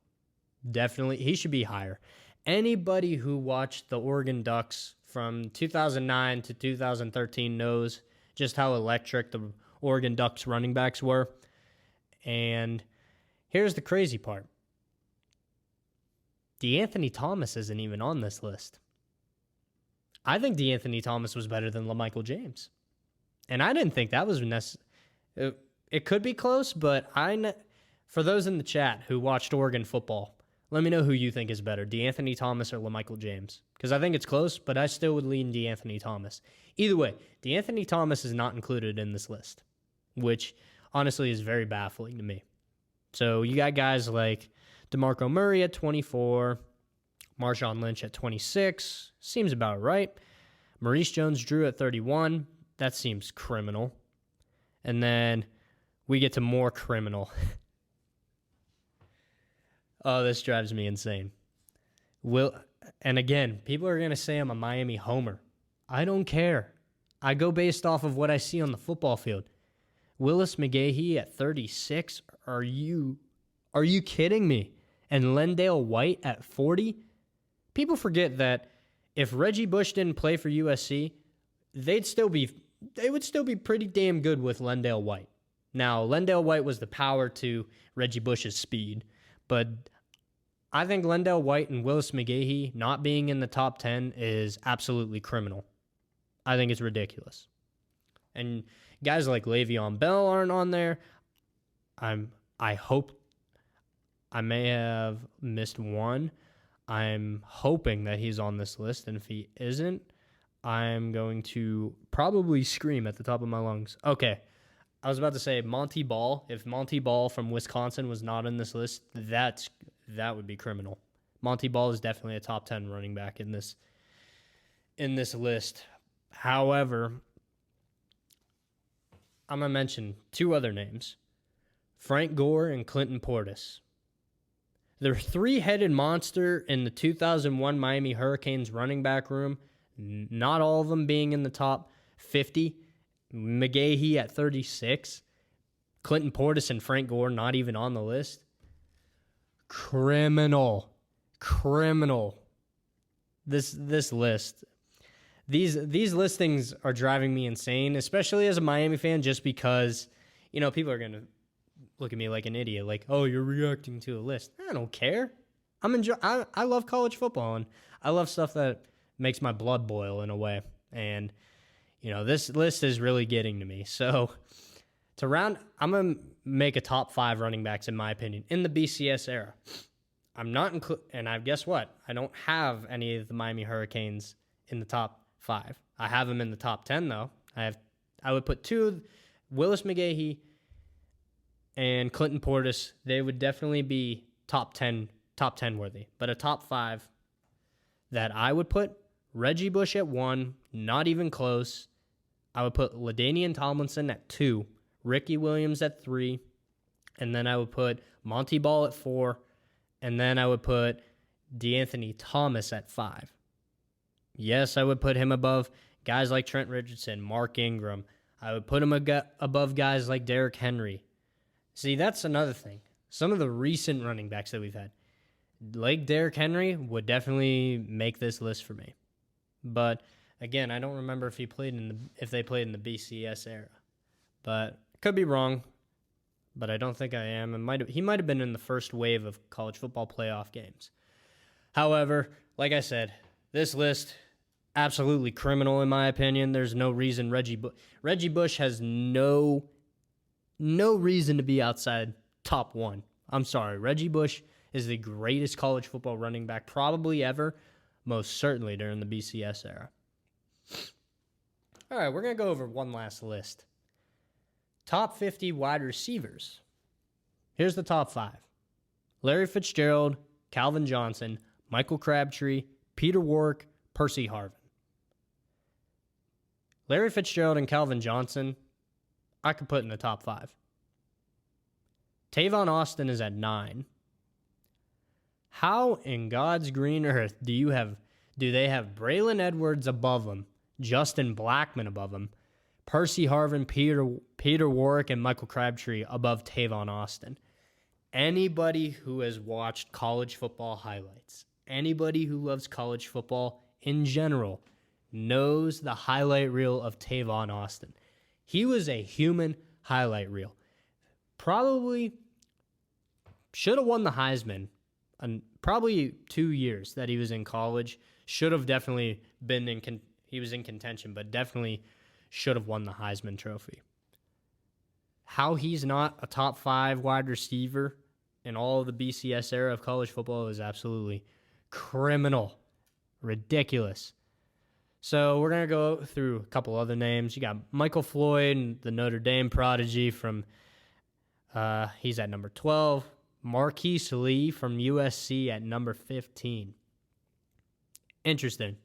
Definitely, he should be higher. Anybody who watched the Oregon Ducks from 2009 to 2013 knows just how electric the Oregon Ducks running backs were. And here's the crazy part. DeAnthony Thomas isn't even on this list. I think DeAnthony Thomas was better than LaMichael James. And I didn't think that was necessary. It could be close, but for those in the chat who watched Oregon football, let me know who you think is better, DeAnthony Thomas or LaMichael James. Because I think it's close, but I still would lean DeAnthony Thomas. Either way, DeAnthony Thomas is not included in this list, which honestly is very baffling to me. So you got guys like DeMarco Murray at 24, Marshawn Lynch at 26, seems about right. Maurice Jones-Drew at 31, that seems criminal. And then we get to more criminal. Oh, this drives me insane. And again, people are going to say I'm a Miami homer. I don't care. I go based off of what I see on the football field. Willis McGahee at 36? Are you kidding me? And Lendale White at 40? People forget that if Reggie Bush didn't play for USC, they would still be pretty damn good with Lendale White. Now, Lendale White was the power to Reggie Bush's speed, but I think Lendale White and Willis McGahee not being in the top 10 is absolutely criminal. I think it's ridiculous. And guys like Le'Veon Bell aren't on there. I hope I may have missed one. I'm hoping that he's on this list, and if he isn't, I'm going to probably scream at the top of my lungs. Okay. I was about to say Monty Ball. If Monty Ball from Wisconsin was not in this list, that would be criminal. Monty Ball is definitely a top 10 running back in this list. However, I'm going to mention two other names, Frank Gore and Clinton Portis. The three-headed monster in the 2001 Miami Hurricanes running back room, not all of them being in the top 50. McGahee at 36. Clinton Portis and Frank Gore not even on the list. Criminal. This list. These listings are driving me insane, especially as a Miami fan, just because, people are going to look at me like an idiot, like, oh, you're reacting to a list. I don't care. I love college football, and I love stuff that makes my blood boil in a way. And, this list is really getting to me. So I'm going to make a top 5 running backs, in my opinion, in the BCS era. I'm not guess what? I don't have any of the Miami Hurricanes in the top 5. I have them in the top 10, though. I would put 2, Willis McGahee and Clinton Portis. They would definitely be top 10 worthy. But a top 5 that I would put, Reggie Bush at 1, not even close. I would put LaDainian Tomlinson at 2, Ricky Williams at 3, and then I would put Monty Ball at 4, and then I would put DeAnthony Thomas at 5. Yes, I would put him above guys like Trent Richardson, Mark Ingram. I would put him above guys like Derrick Henry. See, that's another thing. Some of the recent running backs that we've had, like Derrick Henry, would definitely make this list for me. But again, I don't remember if they played in the BCS era. But could be wrong. But I don't think I am. He might have been in the first wave of college football playoff games. However, like I said, this list, absolutely criminal in my opinion. There's no reason Reggie Bush has no reason to be outside top 1. I'm sorry. Reggie Bush is the greatest college football running back probably ever, most certainly during the BCS era. All right, we're going to go over one last list. Top 50 wide receivers. Here's the top 5. Larry Fitzgerald, Calvin Johnson, Michael Crabtree, Peter Warrick, Percy Harvin. Larry Fitzgerald and Calvin Johnson, I could put in the top 5. Tavon Austin is at 9. How in God's green earth do they have Braylon Edwards above him, Justin Blackmon above him, Percy Harvin, Peter Warrick, and Michael Crabtree above Tavon Austin? Anybody who has watched college football highlights, anybody who loves college football in general, knows the highlight reel of Tavon Austin. He was a human highlight reel. Probably should have won the Heisman. And probably 2 years that he was in college. Should have definitely been he was in contention, but definitely should have won the Heisman Trophy. How he's not a top 5 wide receiver in all of the BCS era of college football is absolutely criminal. Ridiculous. So we're going to go through a couple other names. You got Michael Floyd, the Notre Dame prodigy from, he's at number 12. Marquise Lee from USC at number 15. Interesting.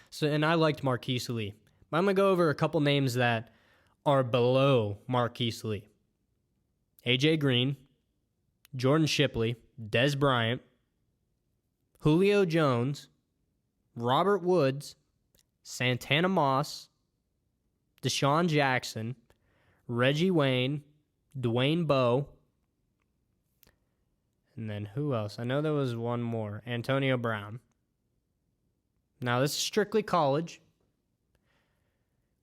So, and I liked Marquise Lee. But I'm going to go over a couple names that are below Marquise Lee. AJ Green, Jordan Shipley, Dez Bryant, Julio Jones, Robert Woods, Santana Moss, DeShaun Jackson, Reggie Wayne, Dwayne Bowe, and then who else? I know there was one more. Antonio Brown. Now, this is strictly college.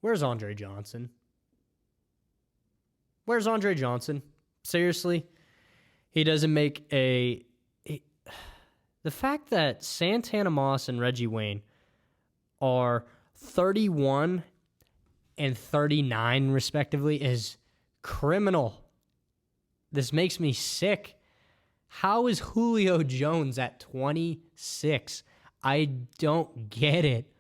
Where's Andre Johnson? Where's Andre Johnson? Seriously? He doesn't make the fact that Santana Moss and Reggie Wayne are 31 and 39, respectively, is criminal. This makes me sick. How is Julio Jones at 26? I don't get it.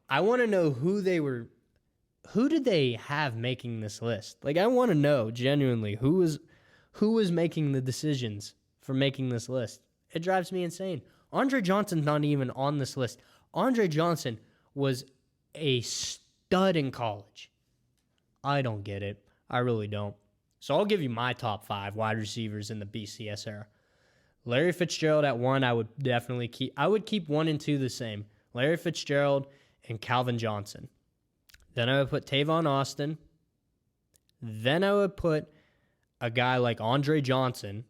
I want to know who did they have making this list? Like, I want to know genuinely who was making the decisions for making this list. It drives me insane. Andre Johnson's not even on this list. Andre Johnson was a stud in college. I don't get it. I really don't. So I'll give you my top 5 wide receivers in the BCS era. Larry Fitzgerald at 1, I would definitely keep. I would keep 1 and 2 the same. Larry Fitzgerald and Calvin Johnson. Then I would put Tavon Austin. Then I would put a guy like Andre Johnson.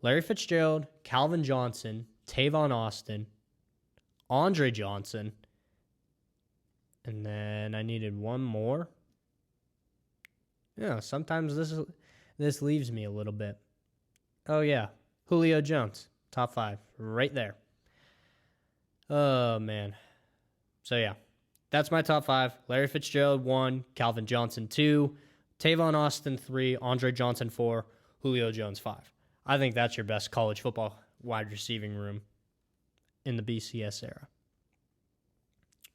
Larry Fitzgerald, Calvin Johnson, Tavon Austin, Andre Johnson, and then I needed one more. Yeah, sometimes this leaves me a little bit. Oh, yeah. Julio Jones, top 5, right there. Oh, man. So, yeah, that's my top 5. Larry Fitzgerald, 1, Calvin Johnson, 2, Tavon Austin, 3, Andre Johnson, 4, Julio Jones, 5. I think that's your best college football wide receiving room in the BCS era.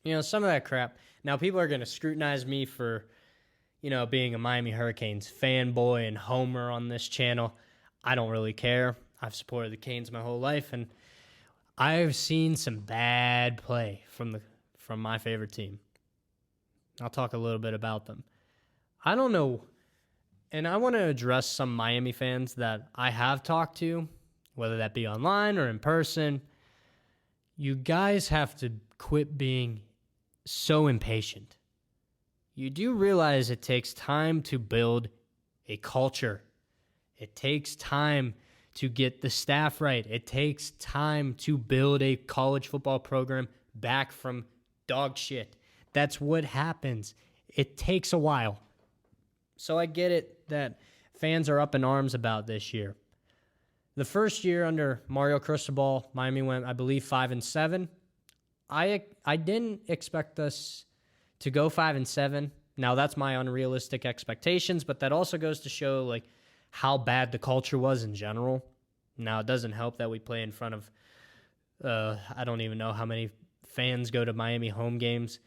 You know, some of that crap. Now, people are going to scrutinize me for, being a Miami Hurricanes fanboy and homer on this channel. I don't really care. I've supported the Canes my whole life, and I've seen some bad play from my favorite team. I'll talk a little bit about them. I don't know, and I want to address some Miami fans that I have talked to, whether that be online or in person. You guys have to quit being so impatient. You do realize it takes time to build a culture. It takes time to get the staff right. It takes time to build a college football program back from dog shit. That's what happens. It takes a while. So I get it that fans are up in arms about this year. The first year under Mario Cristobal, Miami went, I believe, 5-7. I didn't expect us to go 5-7. Now that's my unrealistic expectations, but that also goes to show like how bad the culture was in general. Now it doesn't help that we play in front of I don't even know how many fans go to Miami home games.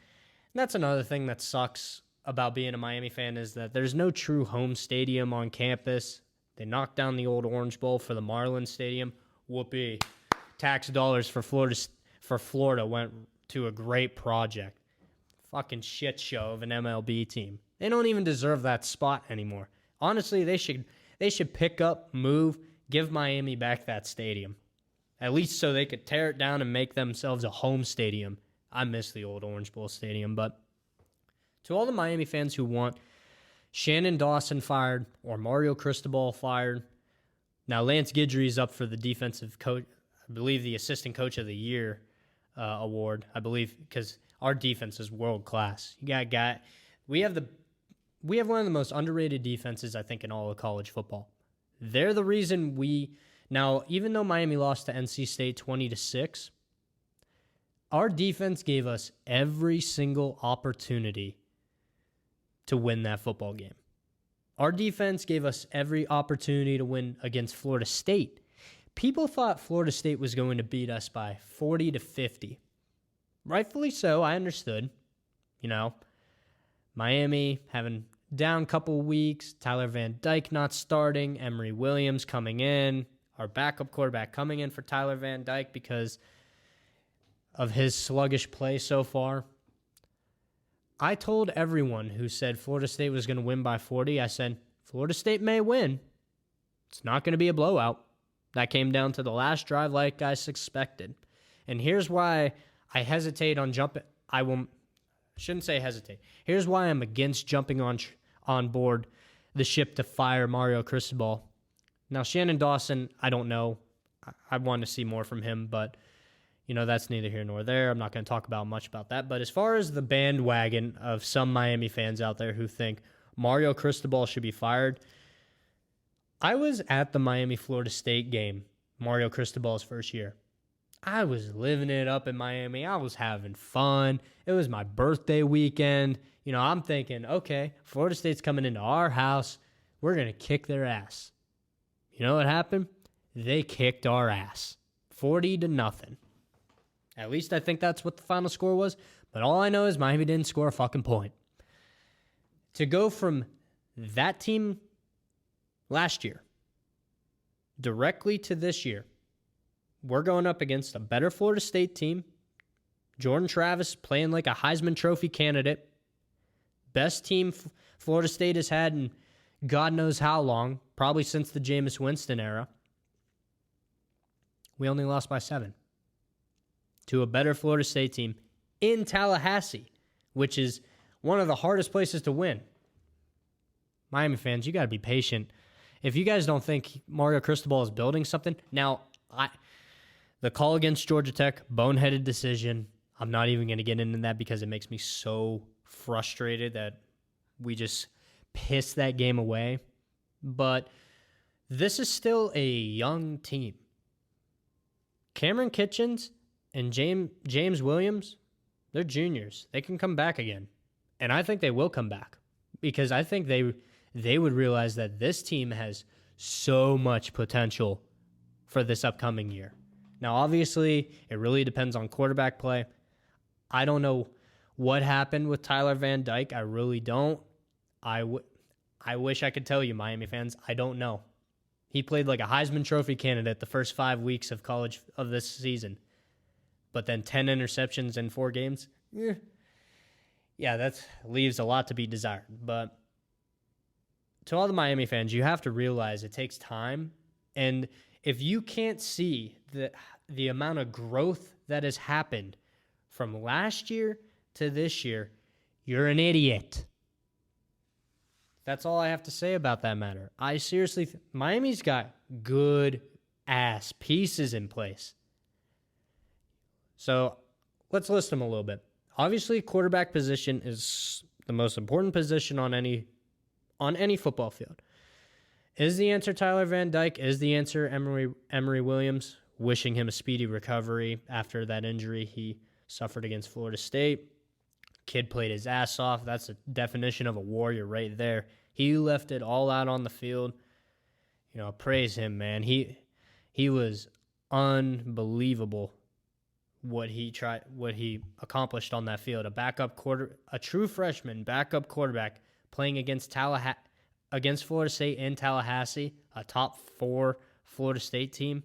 And that's another thing that sucks about being a Miami fan is that there's no true home stadium on campus. They knocked down the old Orange Bowl for the Marlins Stadium. Whoopee. Tax dollars for Florida went to a great project. Fucking shit show of an MLB team. They don't even deserve that spot anymore. Honestly, they should pick up, move, give Miami back that stadium. At least so they could tear it down and make themselves a home stadium. I miss the old Orange Bowl stadium, but to all the Miami fans who want Shannon Dawson fired or Mario Cristobal fired, now Lance Guidry is up for the defensive coach, I believe the assistant coach of the year award, I believe, because our defense is world class. We have one of the most underrated defenses, I think, in all of college football. They're the reason now, even though Miami lost to NC State 20-6, our defense gave us every single opportunity to win that football game. Our defense gave us every opportunity to win against Florida State. People thought Florida State was going to beat us by 40-50. Rightfully so, I understood. Miami having down couple weeks, Tyler Van Dyke not starting, Emory Williams coming in, our backup quarterback coming in for Tyler Van Dyke because of his sluggish play so far. I told everyone who said Florida State was going to win by 40, I said, Florida State may win. It's not going to be a blowout. That came down to the last drive like I suspected. And here's why I hesitate on jumping. Shouldn't say hesitate. Here's why I'm against jumping on board the ship to fire Mario Cristobal. Now, Shannon Dawson, I don't know. I want to see more from him, but that's neither here nor there. I'm not going to talk much about that. But as far as the bandwagon of some Miami fans out there who think Mario Cristobal should be fired, I was at the Miami-Florida State game, Mario Cristobal's first year. I was living it up in Miami. I was having fun. It was my birthday weekend. I'm thinking, okay, Florida State's coming into our house. We're going to kick their ass. You know what happened? They kicked our ass. 40-0. At least I think that's what the final score was. But all I know is Miami didn't score a fucking point. To go from that team last year directly to this year, we're going up against a better Florida State team. Jordan Travis playing like a Heisman Trophy candidate. Best team Florida State has had in God knows how long, probably since the Jameis Winston era. We only lost by 7 to a better Florida State team in Tallahassee, which is one of the hardest places to win. Miami fans, you got to be patient. If you guys don't think Mario Cristobal is building something, now, the call against Georgia Tech, boneheaded decision. I'm not even going to get into that because it makes me so frustrated that we just pissed that game away. But this is still a young team. Cameron Kitchens and James Williams, they're juniors. They can come back again. And I think they will come back because I think they would realize that this team has so much potential for this upcoming year. Now, obviously, it really depends on quarterback play. I don't know what happened with Tyler Van Dyke. I really don't. I wish I could tell you, Miami fans. I don't know. He played like a Heisman Trophy candidate the first 5 weeks of college of this season. But then 10 interceptions in 4 games. Yeah, that leaves a lot to be desired. But to all the Miami fans, you have to realize it takes time. And if you can't see the amount of growth that has happened from last year to this year, you're an idiot. That's all I have to say about that matter. I seriously, Miami's got good ass pieces in place. So let's list them a little bit. Obviously, quarterback position is the most important position on any football field. Is the answer Tyler Van Dyke? Is the answer Emory Williams? Wishing him a speedy recovery after that injury he suffered against Florida State. Kid played his ass off. That's the definition of a warrior right there. He left it all out on the field. You know, praise him, man. He was unbelievable what he accomplished on that field. A true freshman backup quarterback playing against Florida State in Tallahassee, a top 4 Florida State team,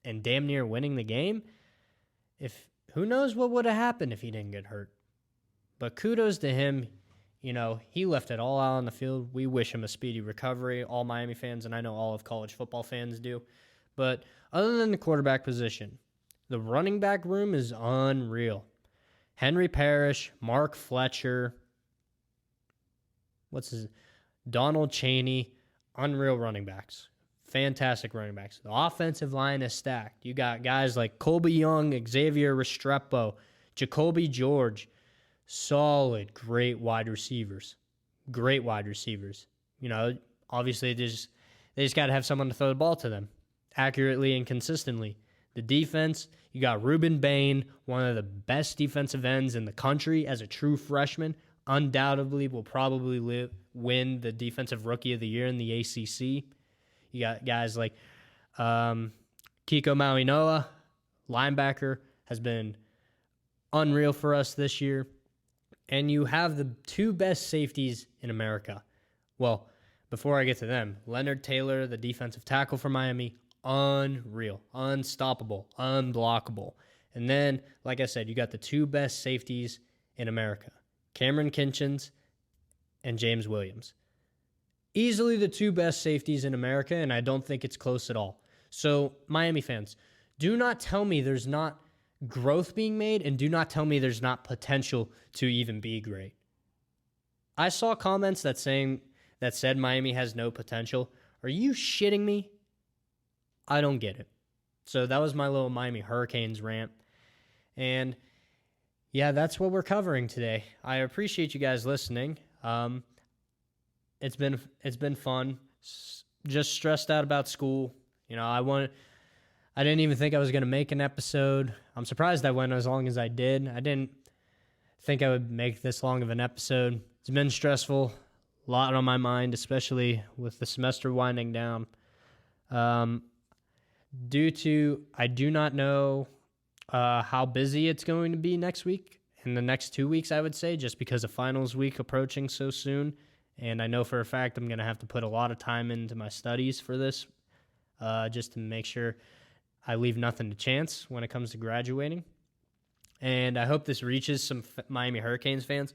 and damn near winning the game. Who knows what would have happened if he didn't get hurt. But kudos to him. You know, he left it all out on the field. We wish him a speedy recovery, all Miami fans, and I know all of college football fans do. But other than the quarterback position, the running back room is unreal. Henry Parrish, Mark Fletcher, Donald Chaney, unreal running backs. Fantastic running backs. The offensive line is stacked. You got guys like Colby Young, Xavier Restrepo, Jacoby George. Solid, great wide receivers. Great wide receivers. You know, obviously they just got to have someone to throw the ball to them accurately and consistently. The defense, you got Ruben Bain, one of the best defensive ends in the country as a true freshman. Undoubtedly will probably win the Defensive Rookie of the Year in the ACC. You got guys like Kiko Mauinoa, linebacker, has been unreal for us this year. And you have the 2 best safeties in America. Well, before I get to them, Leonard Taylor, the defensive tackle for Miami, unreal, unstoppable, unblockable. And then, like I said, you got the 2 best safeties in America, Cameron Kitchens and James Williams. Easily the 2 best safeties in America, and I don't think it's close at all. So, Miami fans, do not tell me there's not growth being made, and do not tell me there's not potential to even be great. I saw comments that said Miami has no potential. Are you shitting me? I don't get it. So that was my little Miami Hurricanes rant. And yeah, that's what we're covering today. I appreciate you guys listening. It's been fun. Just stressed out about school. You know, I didn't even think I was going to make an episode. I'm surprised I went as long as I did. I didn't think I would make this long of an episode. It's been stressful, a lot on my mind, especially with the semester winding down. I do not know how busy it's going to be next week, in the next 2 weeks, I would say, just because of finals week approaching so soon. And I know for a fact I'm going to have to put a lot of time into my studies for this, just to make sure I leave nothing to chance when it comes to graduating. And I hope this reaches some Miami Hurricanes fans.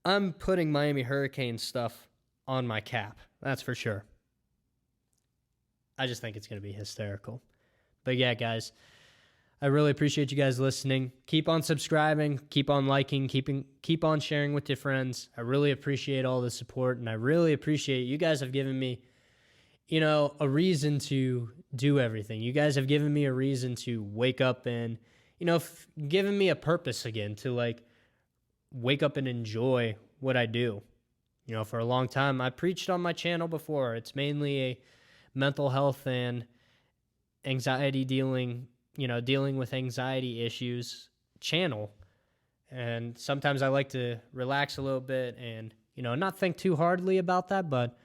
I'm putting Miami Hurricanes stuff on my cap, that's for sure. I just think it's going to be hysterical. But yeah, guys, I really appreciate you guys listening. Keep on subscribing, keep on liking, keep on sharing with your friends. I really appreciate all the support, and I really appreciate you guys have given me, a reason to do everything. You guys have given me a reason to wake up and, given me a purpose again to wake up and enjoy what I do. For a long time, I preached on my channel before. It's mainly a mental health and anxiety dealing with anxiety issues channel. And sometimes I like to relax a little bit and, not think too hardly about that, but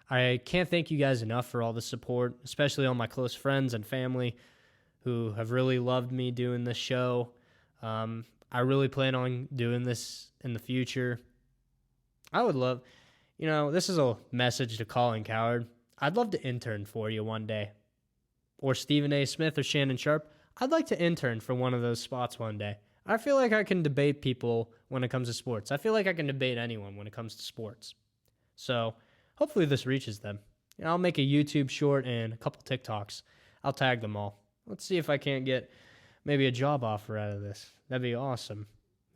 I can't thank you guys enough for all the support, especially all my close friends and family who have really loved me doing this show. I really plan on doing this in the future. I would love, this is a message to Colin Coward. I'd love to intern for you one day. Or Stephen A. Smith or Shannon Sharp. I'd like to intern for one of those spots one day. I feel like I can debate people when it comes to sports. I feel like I can debate anyone when it comes to sports. So hopefully this reaches them. I'll make a YouTube short and a couple TikToks. I'll tag them all. Let's see if I can't get maybe a job offer out of this. That'd be awesome.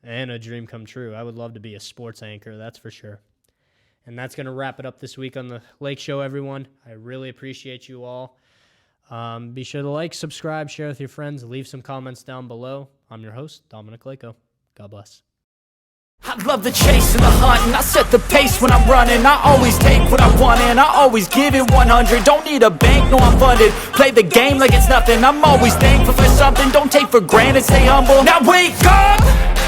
And a dream come true. I would love to be a sports anchor, that's for sure. And that's going to wrap it up this week on the Lake Show, everyone. I really appreciate you all. Be sure to like, subscribe, share with your friends, leave some comments down below. I'm your host, Dominic Lako. God bless. I love the chase and the hunt, and I set the pace when I'm running. I always take what I want and I always give it 100. Don't need a bank, no I'm funded. Play the game like it's nothing. I'm always thankful for something. Don't take for granted, stay humble. Now wake up!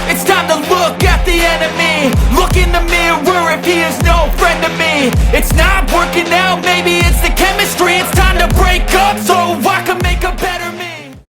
It's time to look at the enemy. Look in the mirror if he is no friend to me. It's not working out, maybe it's the chemistry. It's time to break up, so